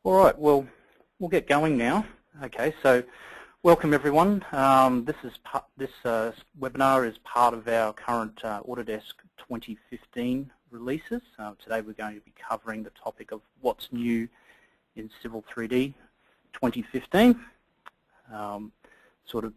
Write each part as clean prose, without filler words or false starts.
All right, well, we'll get going now. Okay, so welcome everyone. This webinar is part of our current Autodesk 2015 releases. Today we're going to be covering the topic of what's new in Civil 3D 2015. Sort of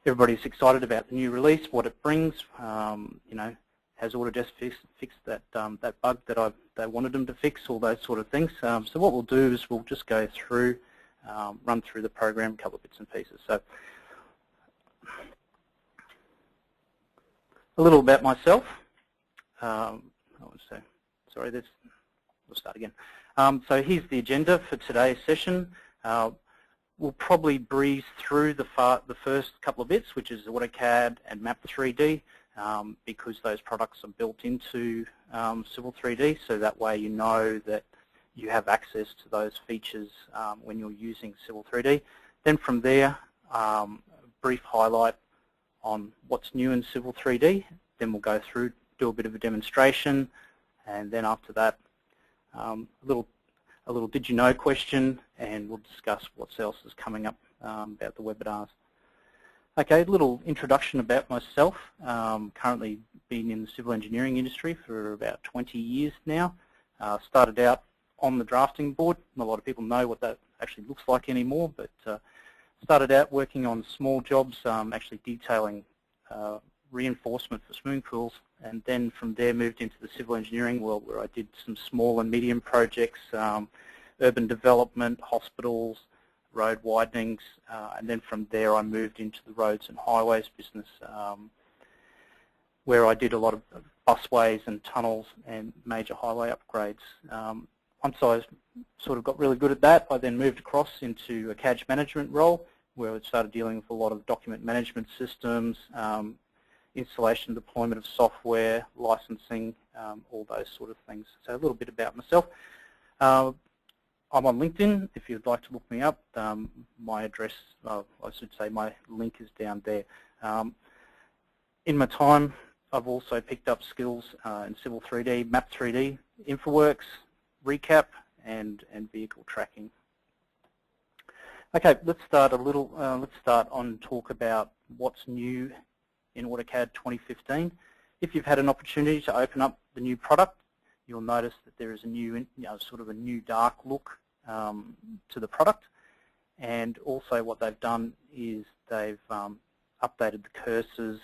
everybody's excited about the new release, what it brings. You know, has Autodesk fixed that that bug that they wanted them to fix, all those sort of things. So what we'll do is we'll just go through, run through the program, a couple of bits and pieces. So a little about myself. Sorry, we'll start again. So here's the agenda for today's session. We'll probably breeze through the first couple of bits, which is AutoCAD and Map 3D, because those products are built into Civil 3D, so that way you know that you have access to those features when you're using Civil 3D. Then from there, a brief highlight on what's new in Civil 3D. Then we'll go through, do a bit of a demonstration, and then after that, a little did you know question, and we'll discuss what else is coming up about the webinars. Okay, a little introduction about myself. Currently been in the civil engineering industry for about 20 years now. Started out on the drafting board. Not a lot of people know what that actually looks like anymore, but started out working on small jobs, actually detailing reinforcement for swimming pools, and then from there moved into the civil engineering world where I did some small and medium projects, urban development, hospitals, road widenings, and then from there I moved into the roads and highways business, where I did a lot of busways and tunnels and major highway upgrades. Once I sort of got really good at that, I then moved across into a CAD management role where I started dealing with a lot of document management systems, installation, deployment of software, licensing, all those sort of things. So a little bit about myself. I'm on LinkedIn if you'd like to look me up. My address, I should say my link is down there. In my time, I've also picked up skills in Civil 3D, Map 3D, InfoWorks, Recap, and vehicle tracking. Okay, let's start on talk about what's new in AutoCAD 2015. If you've had an opportunity to open up the new product, you'll notice that there is a new, sort of a new dark look to the product, and also what they've done is they've updated the cursors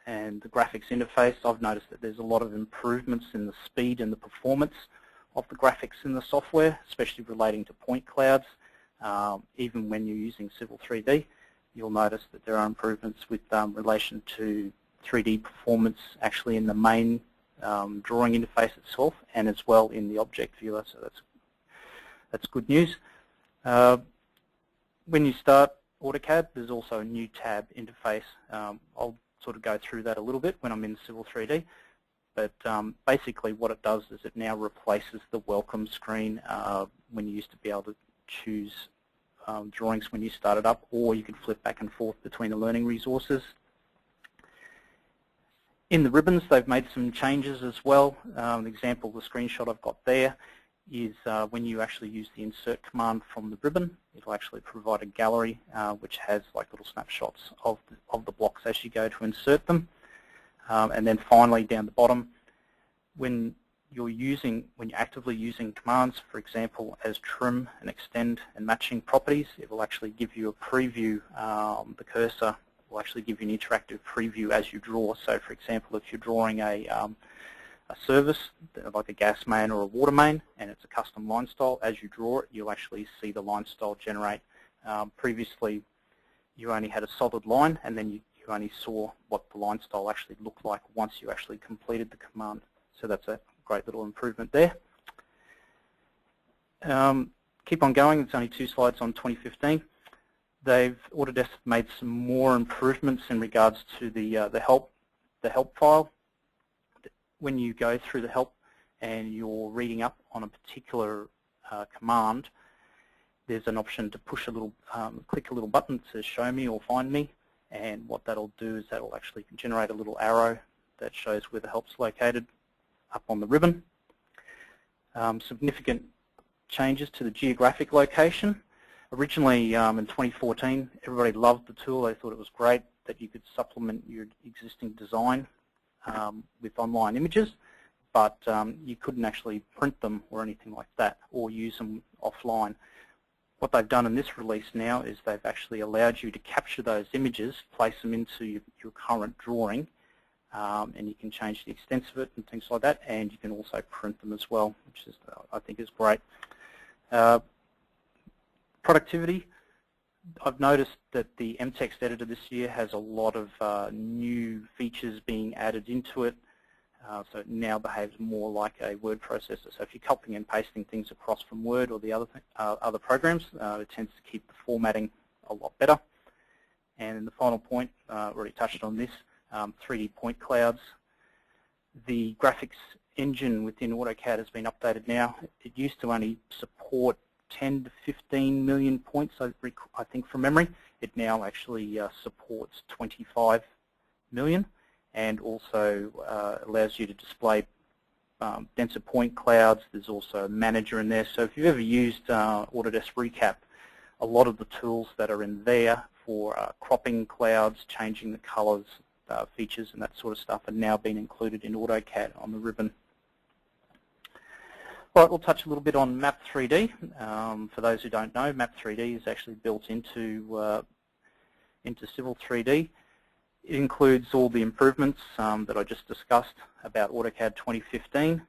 and the graphics interface. I've noticed that there's a lot of improvements in the speed and the performance of the graphics in the software, especially relating to point clouds. Even when you're using Civil 3D, you'll notice that there are improvements with relation to 3D performance actually in the main drawing interface itself, and as well in the object viewer, so that's good news. When you start AutoCAD, there's also a new tab interface. I'll sort of go through that a little bit when I'm in Civil 3D, but basically what it does is it now replaces the welcome screen when you used to be able to choose drawings when you started up, or you could flip back and forth between the learning resources. In the ribbons, they've made some changes as well. An example, the screenshot I've got there is when you actually use the insert command from the ribbon, it'll actually provide a gallery which has like little snapshots of the blocks as you go to insert them. And then finally down the bottom, when you're actively using commands, for example, as trim and extend and matching properties, it will actually give you a preview. The cursor will actually give you an interactive preview as you draw. So, for example, if you're drawing a service, like a gas main or a water main, and it's a custom line style, as you draw it, you'll actually see the line style generate. Previously, you only had a solid line, and then you only saw what the line style actually looked like once you actually completed the command. So that's a great little improvement there. Keep on going. It's only 2 slides on 2015. Autodesk made some more improvements in regards to the help file. When you go through the help and you're reading up on a particular command, there's an option to push a little, click a little button that says show me or find me, and what that'll do is that'll actually generate a little arrow that shows where the help's located up on the ribbon. Significant changes to the geographic location. Originally in 2014, everybody loved the tool. They thought it was great that you could supplement your existing design with online images, but you couldn't actually print them or anything like that or use them offline. What they've done in this release now is they've actually allowed you to capture those images, place them into your current drawing, and you can change the extent of it and things like that, and you can also print them as well, which is, I think is great. Productivity. I've noticed that the MText editor this year has a lot of new features being added into it, so it now behaves more like a word processor. So if you're copying and pasting things across from Word or the other programs, it tends to keep the formatting a lot better. And the final point, already touched on this, 3D point clouds. The graphics engine within AutoCAD has been updated now. It used to only support 10 to 15 million points, I think from memory. It now actually supports 25 million and also allows you to display denser point clouds. There's also a manager in there. So if you've ever used Autodesk Recap, a lot of the tools that are in there for cropping clouds, changing the colors, features and that sort of stuff are now being included in AutoCAD on the ribbon. All right, we'll touch a little bit on Map 3D. For those who don't know, Map 3D is actually built into Civil 3D. It includes all the improvements that I just discussed about AutoCAD 2015.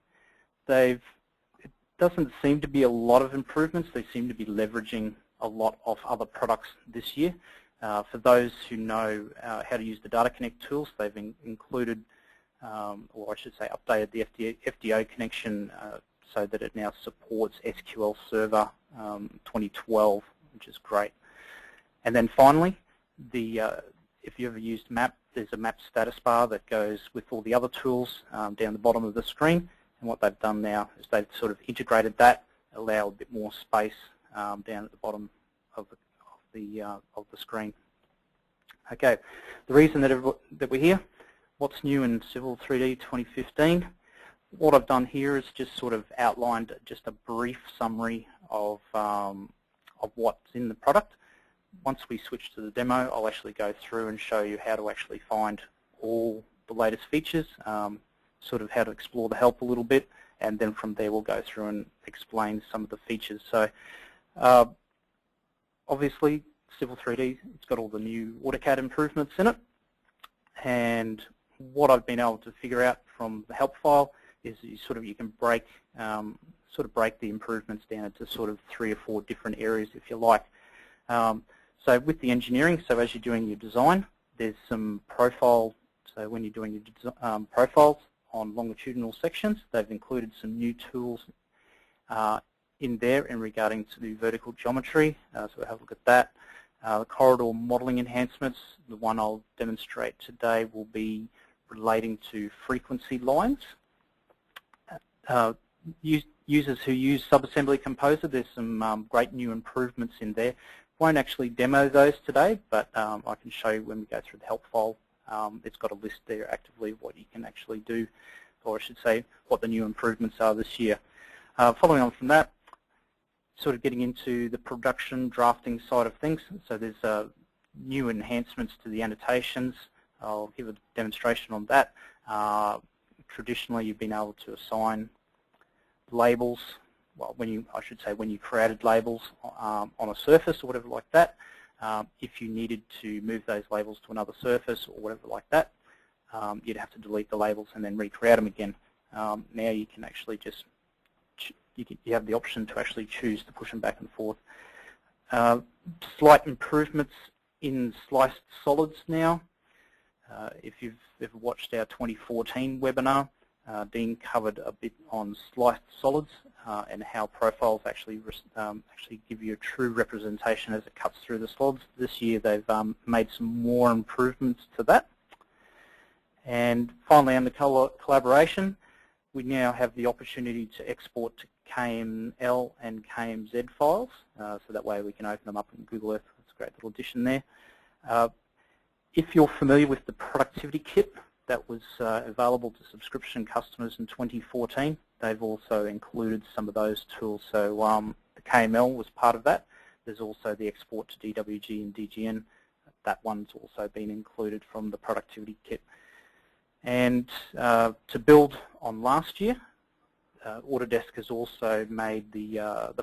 It doesn't seem to be a lot of improvements. They seem to be leveraging a lot of other products this year. For those who know how to use the Data Connect tools, they've included, or I should say updated the FDO connection so that it now supports SQL Server 2012, which is great. And then finally, if you ever used Map, there's a Map status bar that goes with all the other tools down the bottom of the screen. And what they've done now is they've sort of integrated that, allow a bit more space down at the bottom of the screen. Okay, the reason that we're here, what's new in Civil 3D 2015? What I've done here is just sort of outlined just a brief summary of what's in the product. Once we switch to the demo, I'll actually go through and show you how to actually find all the latest features, sort of how to explore the help a little bit, and then from there we'll go through and explain some of the features. So obviously Civil 3D, it's got all the new AutoCAD improvements in it, and what I've been able to figure out from the help file is you can break the improvements down into sort of 3 or 4 different areas if you like. So with the engineering, so as you're doing your design, there's some profile. So when you're doing your profiles on longitudinal sections, they've included some new tools in there in regarding to the vertical geometry. So we'll have a look at that. The corridor modeling enhancements, the one I'll demonstrate today will be relating to frequency lines. Users who use SubAssembly Composer, there's some great new improvements in there. Won't actually demo those today, but I can show you when we go through the help file. It's got a list there actively of what you can actually do, or I should say what the new improvements are this year. Following on from that, sort of getting into the production drafting side of things. So there's new enhancements to the annotations. I'll give a demonstration on that. Traditionally, you've been able to assign labels. Well, when you created labels on a surface or whatever like that, if you needed to move those labels to another surface or whatever like that, you'd have to delete the labels and then recreate them again. Now you can actually just you have the option to actually choose to push them back and forth. Slight improvements in sliced solids now. If you've ever watched our 2014 webinar, Dean covered a bit on sliced solids and how profiles actually give you a true representation as it cuts through the solids. This year they've made some more improvements to that. And finally, under collaboration, we now have the opportunity to export to KML and KMZ files, so that way we can open them up in Google Earth. It's a great little addition there. If you're familiar with the productivity kit that was available to subscription customers in 2014, they've also included some of those tools. So the KML was part of that. There's also the export to DWG and DGN. That one's also been included from the productivity kit. And to build on last year, Autodesk has also made the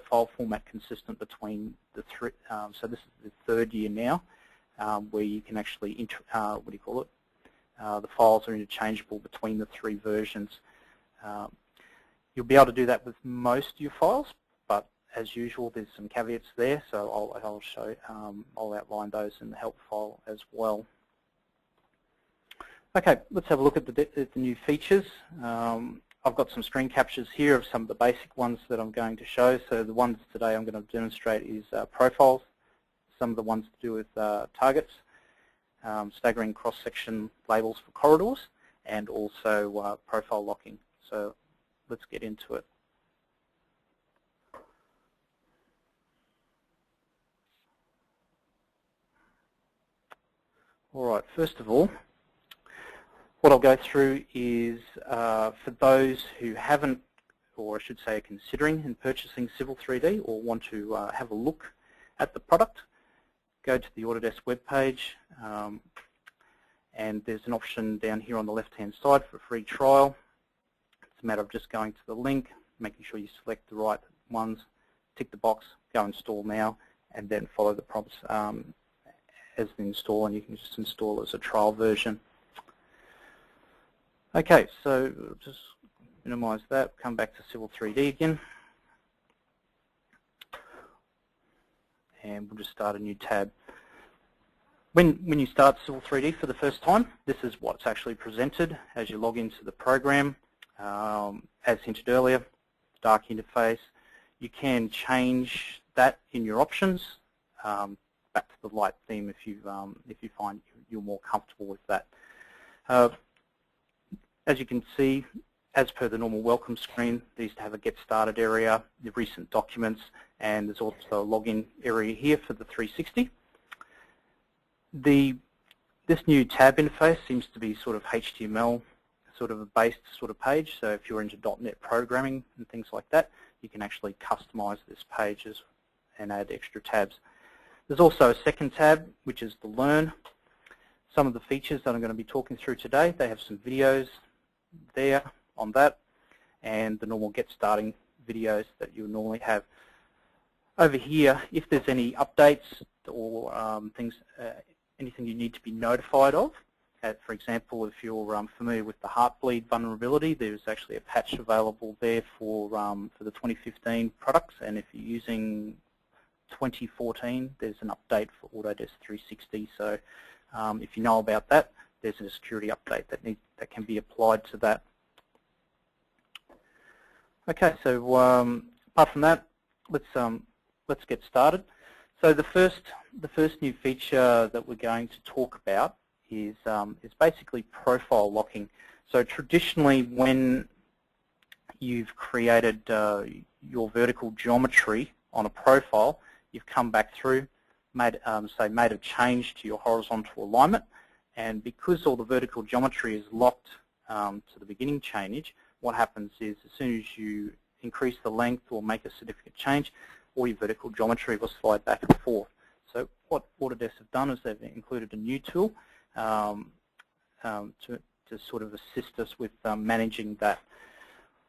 file format consistent between the three. So this is the third year now, where you can actually, the files are interchangeable between the three versions. You'll be able to do that with most of your files, but as usual, there's some caveats there. So I'll show, I'll outline those in the help file as well. Okay, let's have a look at the new features. I've got some screen captures here of some of the basic ones that I'm going to show. So the ones today I'm going to demonstrate is profiles, some of the ones to do with targets, staggering cross-section labels for corridors, and also profile locking. So let's get into it. All right, first of all, what I'll go through is for those who haven't, or I should say are considering in purchasing Civil 3D or want to have a look at the product, go to the Autodesk webpage, and there's an option down here on the left-hand side for a free trial. It's a matter of just going to the link, making sure you select the right ones, tick the box, go install now, and then follow the prompts as the install, and you can just install as a trial version. Okay, so just minimize that, come back to Civil 3D again, and we'll just start a new tab. When you start Civil 3D for the first time, this is what's actually presented as you log into the program. As hinted earlier, dark interface. You can change that in your options back to the light theme if you find you're more comfortable with that. As you can see, as per the normal welcome screen, they used to have a get started area, the recent documents, and there's also a login area here for the 360. This new tab interface seems to be sort of HTML sort of a based sort of page. So if you're into .NET programming and things like that, you can actually customize this page and add extra tabs. There's also a second tab, which is the Learn. Some of the features that I'm going to be talking through today, they have some videos there on that, and the normal get starting videos that you normally have. Over here, if there's any updates or anything you need to be notified of, for example, if you're familiar with the Heartbleed vulnerability, there's actually a patch available there for the 2015 products, and if you're using 2014, there's an update for Autodesk 360. So if you know about that, there's a security update that can be applied to that. Okay, so apart from that, let's get started. So the first new feature that we're going to talk about is basically profile locking. So traditionally, when you've created your vertical geometry on a profile, you've come back through, made a change to your horizontal alignment, and because all the vertical geometry is locked to the beginning chainage, what happens is as soon as you increase the length or make a significant change, all your vertical geometry will slide back and forth. So what Autodesk have done is they've included a new tool to sort of assist us with managing that.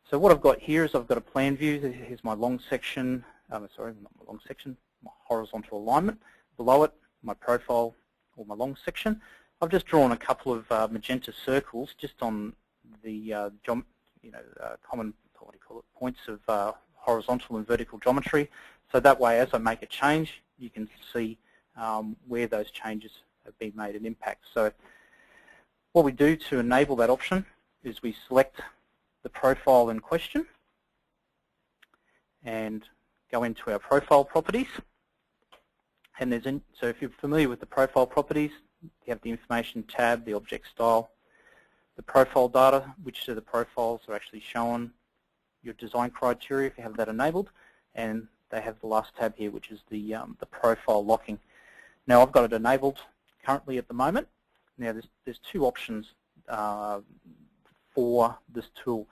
So what I've got here is I've got a plan view. Here's my long section, sorry, not my long section, my horizontal alignment. Below it, my profile or my long section. I've just drawn a couple of magenta circles just on the common points of horizontal and vertical geometry. So that way, as I make a change, you can see where those changes have been made an impact. So what we do to enable that option is we select the profile in question and go into our profile properties. And so if you're familiar with the profile properties, you have the information tab, the object style, the profile data, which of the profiles are actually shown, your design criteria if you have that enabled, and they have the last tab here, which is the profile locking. Now I've got it enabled currently at the moment. Now there's two options for this tool.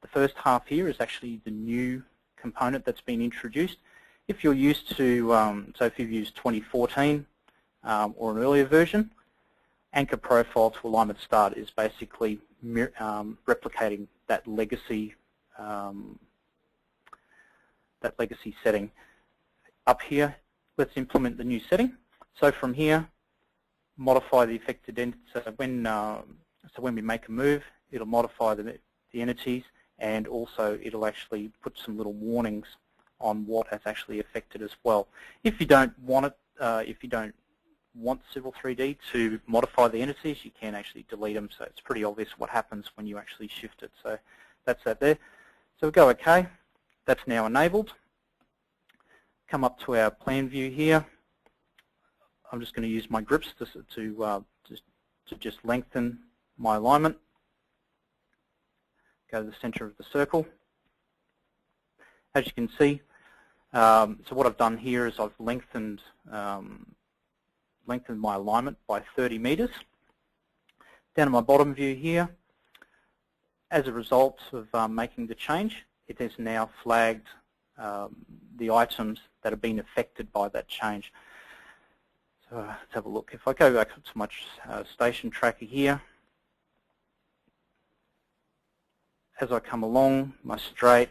The first half here is actually the new component that's been introduced. If you're used to, so if you've used 2014 or an earlier version, anchor profile to alignment start is basically replicating that legacy setting. Up here, let's implement the new setting. So from here, modify the affected entities. So when we make a move, it'll modify the entities, and also it'll actually put some little warnings on what has actually affected as well. If you don't want it, if you don't want Civil 3D to modify the entities, you can actually delete them. So it's pretty obvious what happens when you actually shift it. So that's that there. So we go OK. That's now enabled. Come up to our plan view here. I'm just going to use my grips to just lengthen my alignment. Go to the center of the circle. As you can see, so what I've done here is I've lengthened my alignment by 30 meters. Down in my bottom view here, as a result of making the change, it has now flagged the items that have been affected by that change. So let's have a look. If I go back to my station tracker here, as I come along, my straight,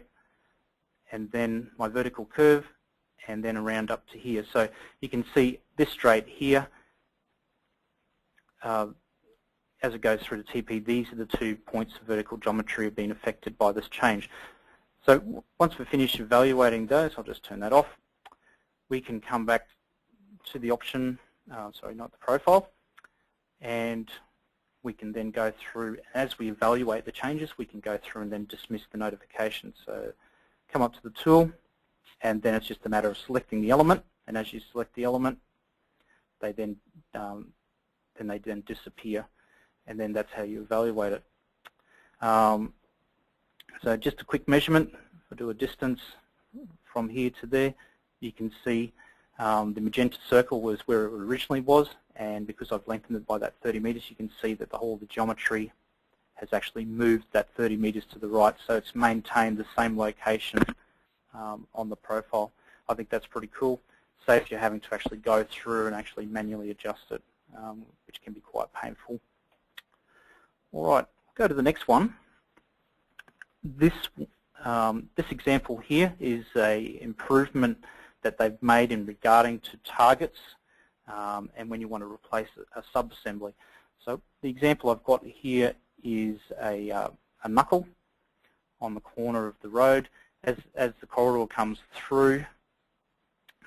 and then my vertical curve, and then around up to here. So you can see this straight here, as it goes through the TP, these are the 2 points of vertical geometry have been affected by this change. So once we finish evaluating those, I'll just turn that off. We can come back to the option, sorry, not the profile, and we can then go through, as we evaluate the changes, we can go through and then dismiss the notification. So come up to the tool, and then it's just a matter of selecting the element, and as you select the element, they then disappear, and then that's how you evaluate it. So just a quick measurement. If I do a distance from here to there, you can see the magenta circle was where it originally was, and because I've lengthened it by that 30 meters, you can see that the whole of the geometry has actually moved that 30 meters to the right, so it's maintained the same location on the profile. I think that's pretty cool. Saves you having to actually go through and actually manually adjust it, which can be quite painful. All right, go to the next one. This example here is a improvement that they've made in regarding to targets and when you want to replace a sub-assembly. So the example I've got here is a knuckle on the corner of the road. As the corridor comes through,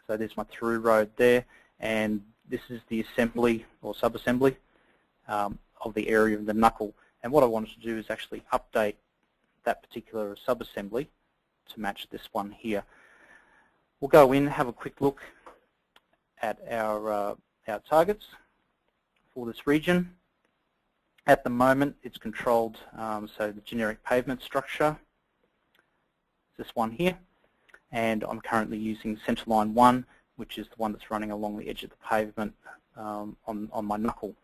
so there's my through road there, and this is the assembly or sub-assembly of the area of the knuckle. And what I wanted to do is actually update that particular sub-assembly to match this one here. We'll go in, have a quick look at our targets for this region. At the moment, it's controlled, so the generic pavement structure, this one here, and I'm currently using centerline 1, which is the one that's running along the edge of the pavement on my knuckle.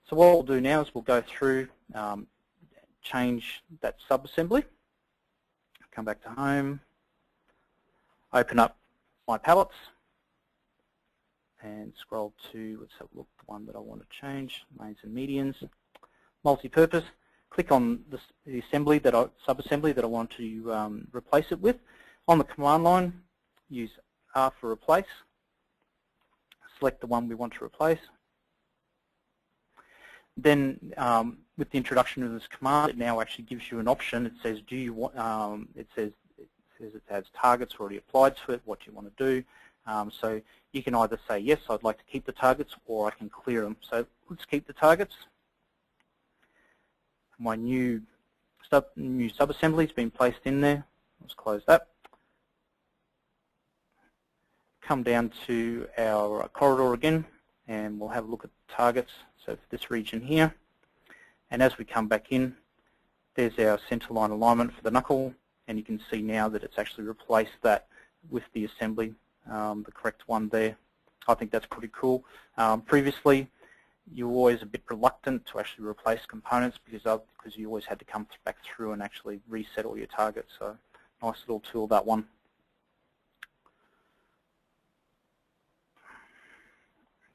So what we'll do now is we'll go through, change that sub-assembly, come back to home, open up my palettes, and scroll to, let's have a look, the one that I want to change, mains and medians, multi-purpose. Click on the assembly sub-assembly that I want to replace it with. On the command line, use R for replace. Select the one we want to replace. Then, with the introduction of this command, it now actually gives you an option. It says, do you want? It says it has targets already applied to it. What do you want to do? So you can either say yes, I'd like to keep the targets, or I can clear them. So let's keep the targets. My new sub-assembly has been placed in there. Let's close that. Come down to our corridor again, and we'll have a look at the targets. So for this region here, and as we come back in, there's our centerline alignment for the knuckle, and you can see now that it's actually replaced that with the assembly, the correct one there. I think that's pretty cool. Previously, you're always a bit reluctant to actually replace components because you always had to come back through and actually reset all your targets. So nice little tool, that one.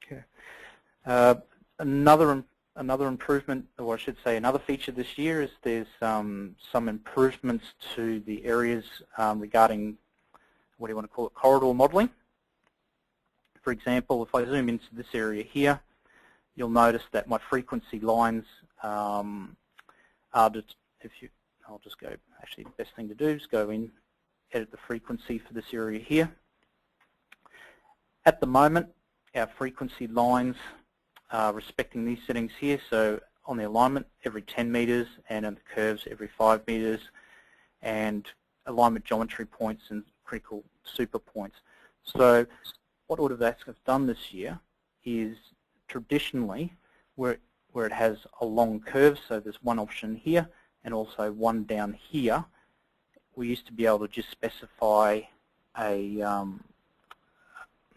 Okay. Another improvement, or I should say another feature this year, is there's some improvements to the areas regarding, what do you want to call it, corridor modeling. For example, if I zoom into this area here, you'll notice that my frequency lines are, I'll just go, actually the best thing to do is go in, edit the frequency for this area here. At the moment, our frequency lines are respecting these settings here, so on the alignment every 10 meters, and on the curves every 5 meters, and alignment geometry points and critical super points. So what Autodesk has done this year is, traditionally, where it has a long curve, so there's one option here and also one down here, we used to be able to just specify a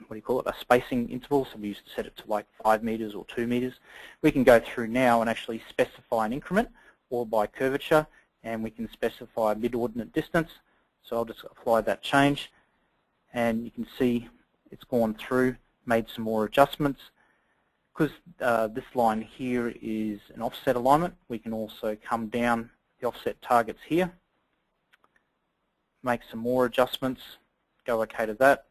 what do you call it, a spacing interval. So we used to set it to like 5 meters or 2 meters. We can go through now and actually specify an increment or by curvature, and we can specify a mid-ordinate distance. So I'll just apply that change, and you can see it's gone through, made some more adjustments. Because this line here is an offset alignment, we can also come down the offset targets here, make some more adjustments, go OK to that.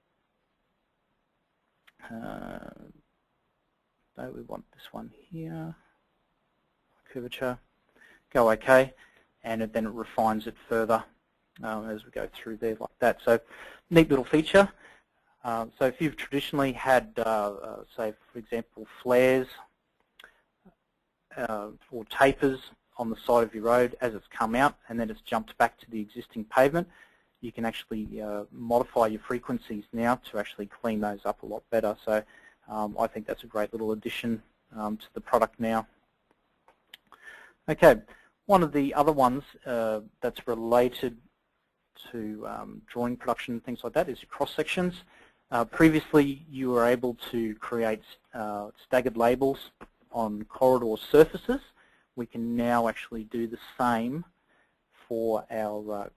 No, we want this one here, curvature, go OK, and then it refines it further as we go through there like that. So neat little feature. So if you've traditionally had, say, for example, flares or tapers on the side of your road as it's come out and then it's jumped back to the existing pavement, you can actually modify your frequencies now to actually clean those up a lot better. So I think that's a great little addition to the product now. Okay, one of the other ones that's related to drawing production and things like that is your cross-sections. Previously, you were able to create staggered labels on corridor surfaces. We can now actually do the same for our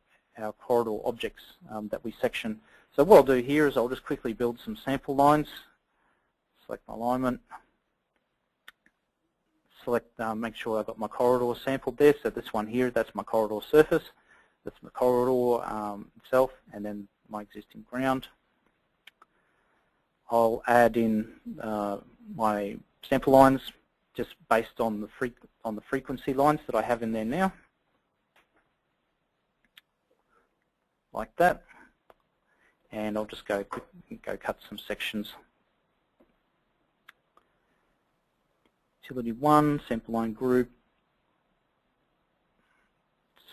corridor objects that we section. So what I'll do here is I'll just quickly build some sample lines. Select my alignment. Select, make sure I've got my corridor sampled there. So this one here, that's my corridor surface. That's my corridor itself, and then my existing ground. I'll add in my sample lines just based on the frequency lines that I have in there now, like that. And I'll just go cut some sections. Utility 1, sample line group.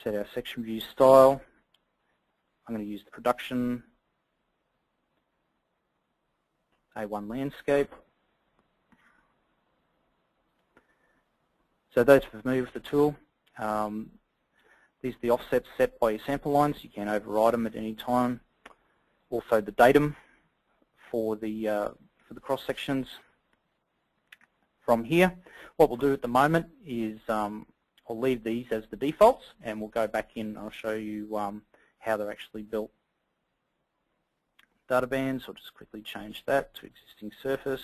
Set our section view style. I'm going to use the production A1 landscape. So those are familiar with the tool. These are the offsets set by your sample lines. You can override them at any time. Also the datum for the cross sections. From here, what we'll do at the moment is I'll leave these as the defaults, and we'll go back in and I'll show you how they're actually built. Data bands, I'll just quickly change that to existing surface.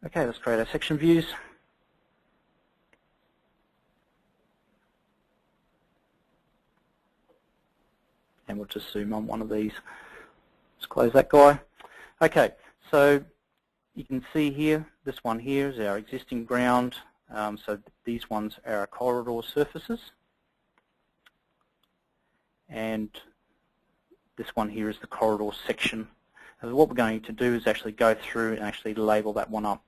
Okay, let's create our section views. And we'll just zoom on one of these. Let's close that guy. Okay, so you can see here, this one here is our existing ground. So these ones are our corridor surfaces. And this one here is the corridor section. So what we're going to do is actually go through and actually label that one up.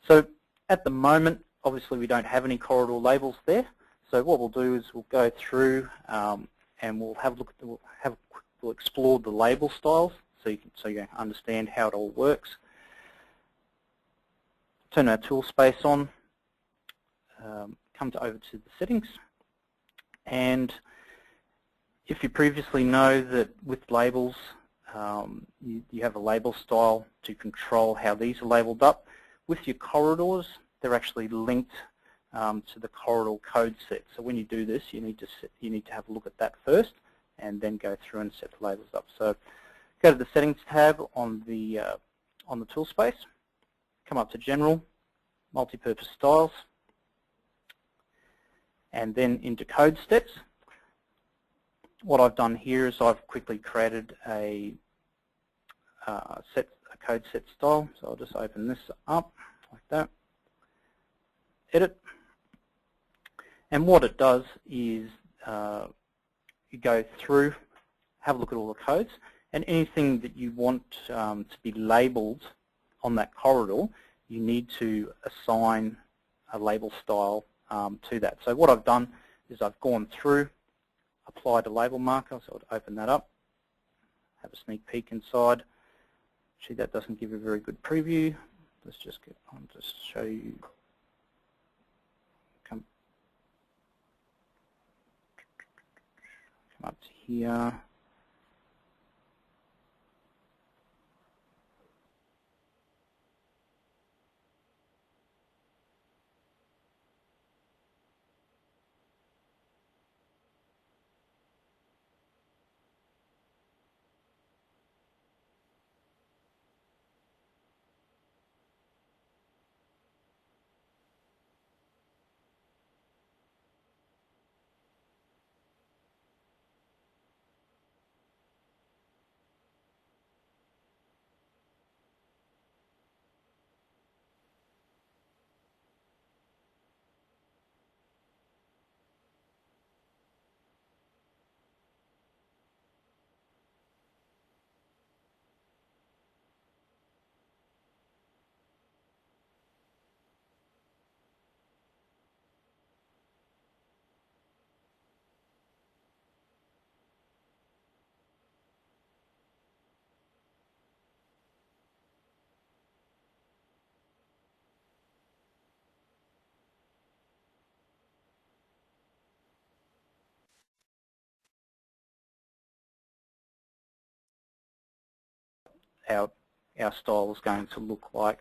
So at the moment, obviously we don't have any corridor labels there. So what we'll do is we'll go through and we'll have a look at we'll explore the label styles so you understand how it all works. Turn our tool space on, come over to the settings, and if you previously know that with labels you have a label style to control how these are labeled up. With your corridors, they're actually linked to the corridor code set. So when you do this, you need to have a look at that first, and then go through and set the labels up. So go to the Settings tab on the tool space, come up to General, Multi-Purpose Styles, and then into Code Sets. What I've done here is I've quickly created a code set style. So I'll just open this up like that, edit, and what it does is you go through, have a look at all the codes, and anything that you want to be labeled on that corridor, you need to assign a label style to that. So what I've done is I've gone through, applied a label marker, so I'll open that up, have a sneak peek inside. Actually, that doesn't give a very good preview. Let's just get on, just show you. Come up to here. Our style is going to look like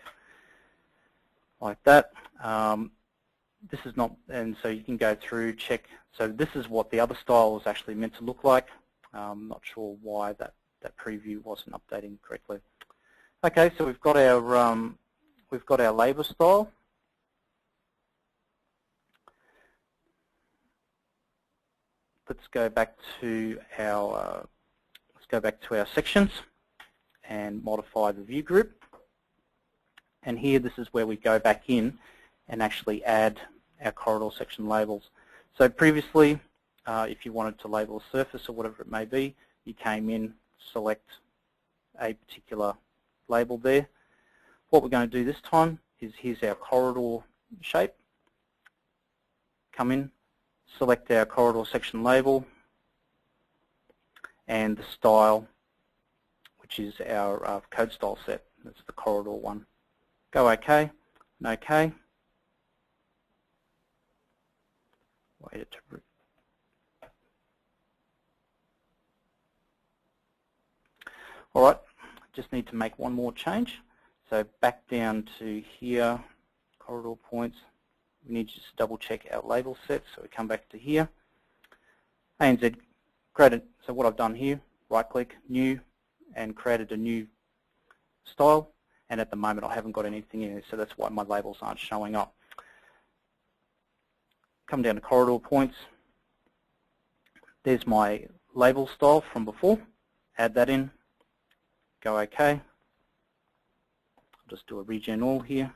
that. This is not, and so you can go through, check. So this is what the other style was actually meant to look like. I'm not sure why that preview wasn't updating correctly. Okay, so we've got our label style. Let's go back to our sections and modify the view group. And here, this is where we go back in and actually add our corridor section labels. So previously, if you wanted to label a surface or whatever it may be, you came in, select a particular label there. What we're going to do this time is, here's our corridor shape. Come in, select our corridor section label and the style, which is our code style set. That's the corridor one. Go OK, and OK. Wait it to. All right, just need to make one more change. So back down to here, corridor points. We need to just double check our label set. So we come back to here. ANZ created. So what I've done here, right click, new, and created a new style. And at the moment I haven't got anything in it, so that's why my labels aren't showing up. Come down to corridor points. There's my label style from before. Add that in. Go OK. I'll just do a regen all here.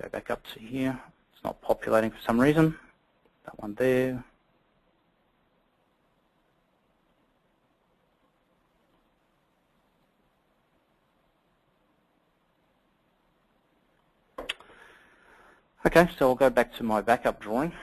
Go back up to here. It's not populating for some reason. That one there. Okay, so I'll go back to my backup drawing.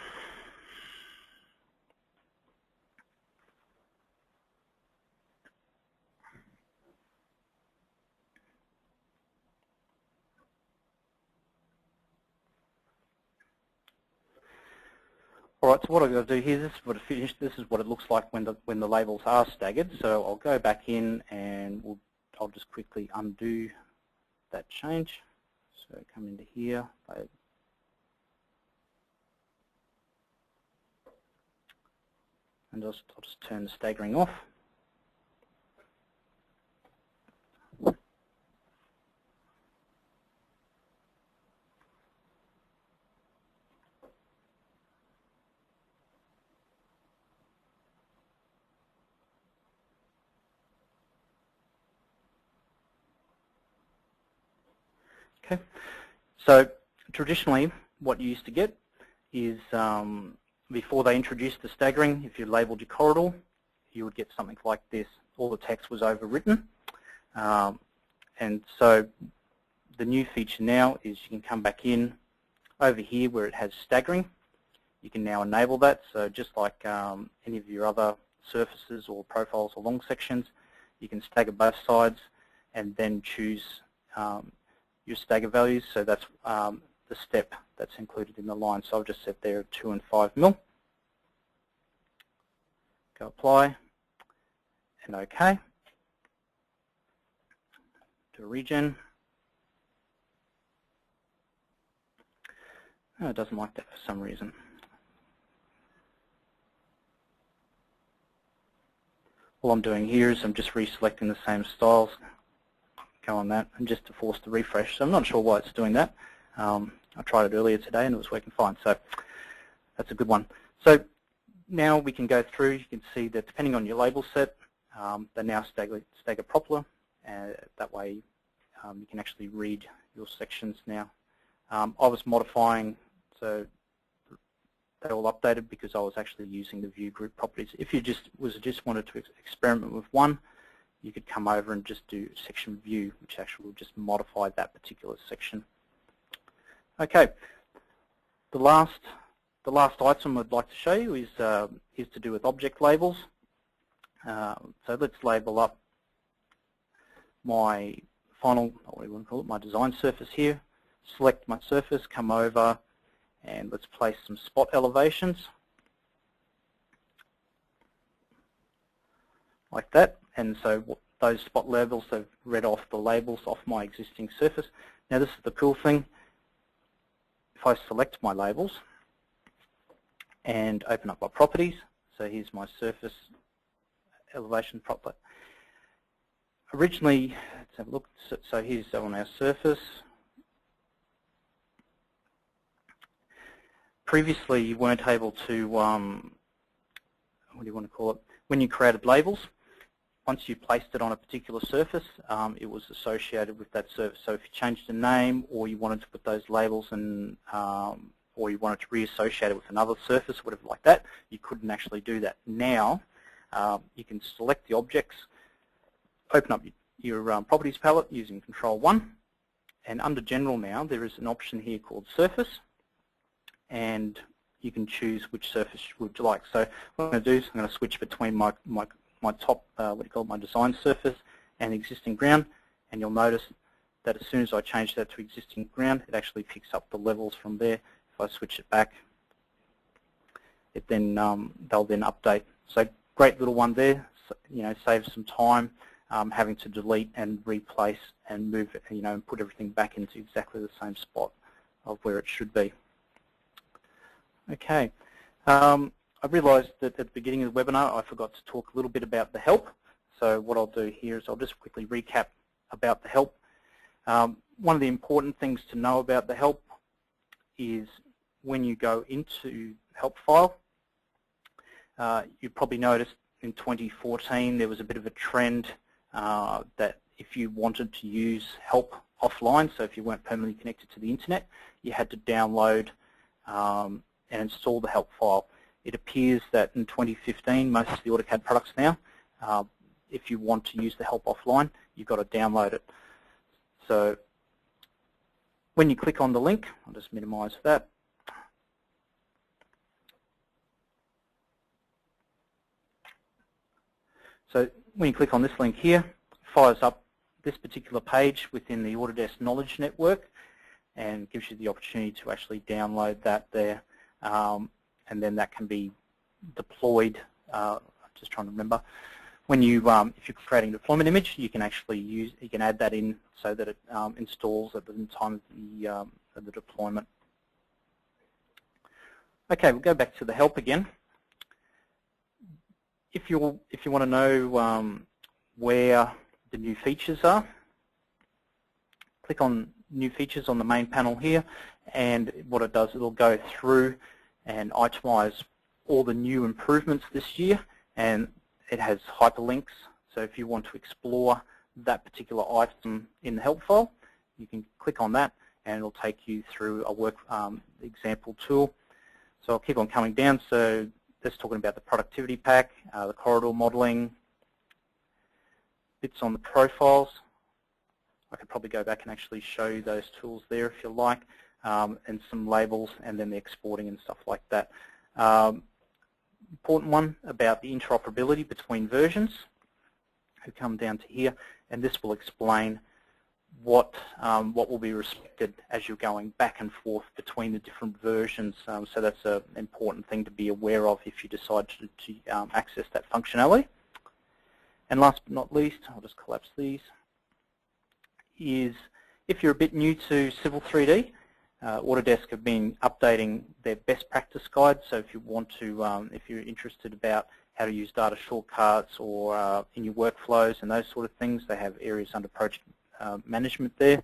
Alright, so what I've got to do here, this is what it looks like when the labels are staggered. So I'll go back in and I'll just quickly undo that change. So come into here, and I'll just turn the staggering off. Okay, so traditionally what you used to get is before they introduced the staggering, if you labelled your corridor, you would get something like this. All the text was overwritten. And so the new feature now is you can come back in over here where it has staggering. You can now enable that. So just like any of your other surfaces or profiles or long sections, you can stagger both sides and then choose your stagger values. So that's the step that's included in the line. So I've just set there 2 and 5 mil. Go apply and OK. Do a regen. Oh, it doesn't like that for some reason. All I'm doing here is I'm just reselecting the same styles. Go on that, and just to force the refresh. So I'm not sure why it's doing that. I tried it earlier today and it was working fine. So that's a good one. So now we can go through. You can see that depending on your label set, they now stagger properly. That way you can actually read your sections now. I was modifying, so they all updated because I was actually using the view group properties. If you just wanted to experiment with one, you could come over and just do section view, which actually will just modify that particular section. Okay, the last item I'd like to show you is to do with object labels. So let's label up my final, what do you want to call it, my design surface here. Select my surface, come over, and let's place some spot elevations like that. And so those spot labels have read off the labels off my existing surface. Now this is the cool thing. If I select my labels and open up my properties, so here's my surface elevation property. Originally, let's have a look. So here's on our surface. Previously, you weren't able to, what do you want to call it? When you created labels, once you placed it on a particular surface, it was associated with that surface. So if you changed the name, or you wanted to put those labels in, or you wanted to reassociate it with another surface, or whatever like that, you couldn't actually do that. Now, you can select the objects, open up your properties palette using Control-1, and under General now, there is an option here called Surface, and you can choose which surface you would like. So what I'm going to do is I'm going to switch between my top, my design surface and existing ground, and you'll notice that as soon as I change that to existing ground, it actually picks up the levels from there. If I switch it back, it then they'll then update. So great little one there. So, saves some time having to delete and replace and move, and put everything back into exactly the same spot of where it should be. Okay. I realised that at the beginning of the webinar I forgot to talk a little bit about the help. So what I'll do here is I'll just quickly recap about the help. One of the important things to know about the help is when you go into help file, you probably noticed in 2014 there was a bit of a trend that if you wanted to use help offline, so if you weren't permanently connected to the internet, you had to download and install the help file. It appears that in 2015, most of the AutoCAD products now, if you want to use the help offline, you've got to download it. So when you click on the link, I'll just minimize that. So when you click on this link here, it fires up this particular page within the Autodesk Knowledge Network and gives you the opportunity to actually download that there. and then that can be deployed. Just trying to remember. When you, if you're creating a deployment image, you can actually add that in so that it installs at the time of the deployment. Okay, we'll go back to the help again. If you want to know where the new features are, click on New Features on the main panel here, and what it does, it'll go through and itemize all the new improvements this year, and it has hyperlinks. So if you want to explore that particular item in the help file, you can click on that, and it'll take you through a work example tool. So I'll keep on coming down. So that's talking about the productivity pack, the corridor modeling, bits on the profiles. I could probably go back and actually show you those tools there if you like, and some labels, and then the exporting and stuff like that. Important one about the interoperability between versions. We come down to here, and this will explain what will be respected as you're going back and forth between the different versions. So that's an important thing to be aware of if you decide to access that functionality. And last but not least, I'll just collapse these, is if you're a bit new to Civil 3D, Autodesk have been updating their best practice guide. So if you want to, if you're interested about how to use data shortcuts or in your workflows and those sort of things, they have areas under project management there,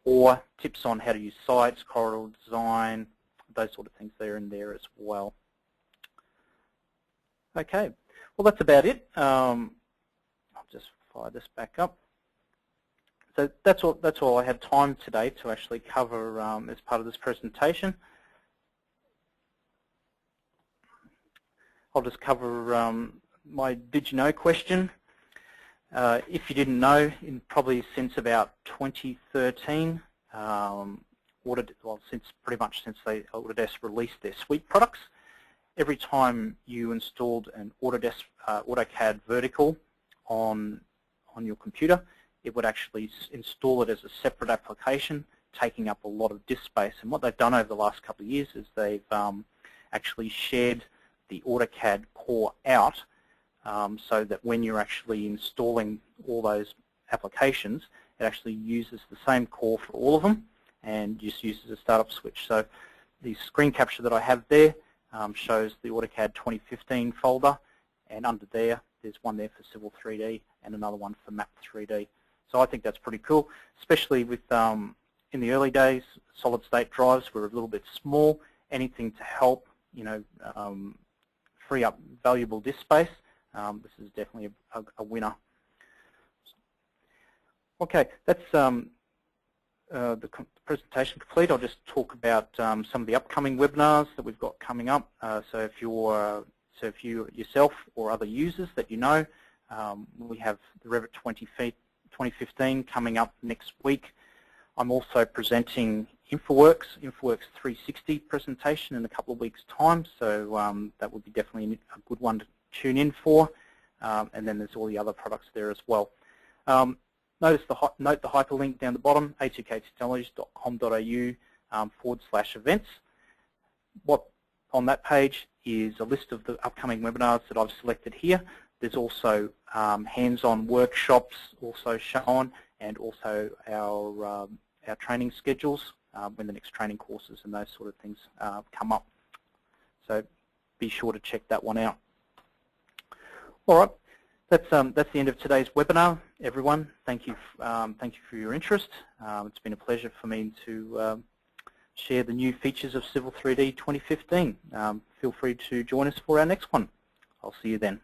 or tips on how to use sites, corridor design, those sort of things there in there as well. Okay, well that's about it. I'll just fire this back up. So that's all I have time today to actually cover as part of this presentation. I'll just cover my did you know question. If you didn't know, probably since about 2013, pretty much since Autodesk released their suite products, every time you installed an Autodesk AutoCAD vertical on your computer, it would actually install it as a separate application, taking up a lot of disk space. And what they've done over the last couple of years is they've actually shared the AutoCAD core out, so that when you're actually installing all those applications, it actually uses the same core for all of them and just uses a startup switch. So the screen capture that I have there shows the AutoCAD 2015 folder, and under there's one there for Civil 3D and another one for Map 3D. So I think that's pretty cool, especially with in the early days, solid state drives were a little bit small. Anything to help, free up valuable disk space. This is definitely a winner. Okay, that's the presentation complete. I'll just talk about some of the upcoming webinars that we've got coming up. So if you yourself or other users that you know, we have the Revit 2015 coming up next week. I'm also presenting InfoWorks 360 presentation in a couple of weeks' time, so that would be definitely a good one to tune in for. And then there's all the other products there as well. Note the hyperlink down the bottom, a2ktechnologies.com.au/events. What on that page is a list of the upcoming webinars that I've selected here. There's also hands-on workshops also shown, and also our training schedules when the next training courses and those sort of things come up. So be sure to check that one out. All right, that's the end of today's webinar, everyone. Thank you for your interest. It's been a pleasure for me to share the new features of Civil 3D 2015. Feel free to join us for our next one. I'll see you then.